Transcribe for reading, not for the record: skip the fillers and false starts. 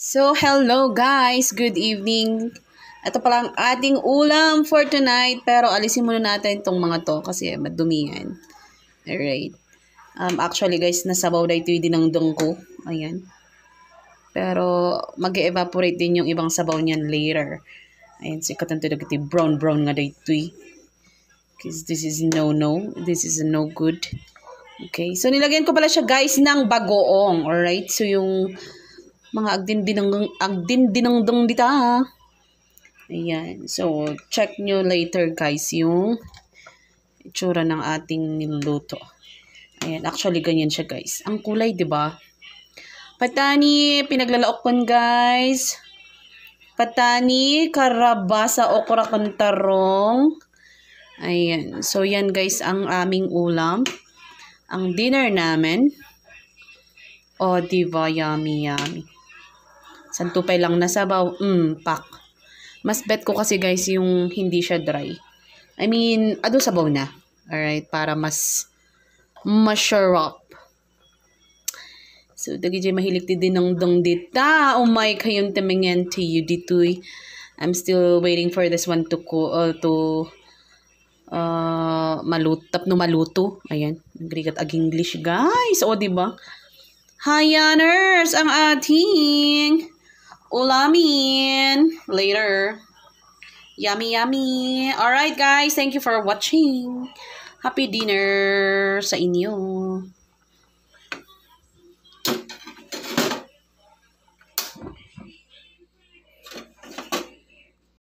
So, hello guys! Good evening! Ito pala ang ating ulam for tonight. Pero alisin muna natin itong mga to kasi madumi yan. Alright. Actually guys, nasabaw na ito yung dinangdong ko. Ayan. Pero mag-evaporate din yung ibang sabaw niyan later. Ayan, sikat ang tulog ito. Brown nga na ito. Because this is no. This is no good. Okay. So, nilagyan ko pala siya guys ng bagoong. Alright. So, yung mga agdin-dinangdong dita. Ayan. So, check nyo later guys yung itsura ng ating niluluto. Ayan. Actually, ganyan siya guys. Ang kulay, di ba? Patani, pinaglalaokon guys. Patani, karabasa, okra, kantarong. Ayan. So, yan guys ang aming ulam. Ang dinner namin. O, diba? Yummy. Santupay lang na sabaw. Pak. Mas bet ko kasi guys yung hindi siya dry. I mean, ado sabaw na. Alright, para mas masarap. So, dagi jay mahilig din ng dong dita. Oh my, kayong tamingyan to you ditoy. I'm still waiting for this one to maluto. Ayan, nagrigat ag English guys. O, diba? Hayaners, ang ating ulamin. Later. Yummy. Alright guys, thank you for watching. Happy dinner sa inyo.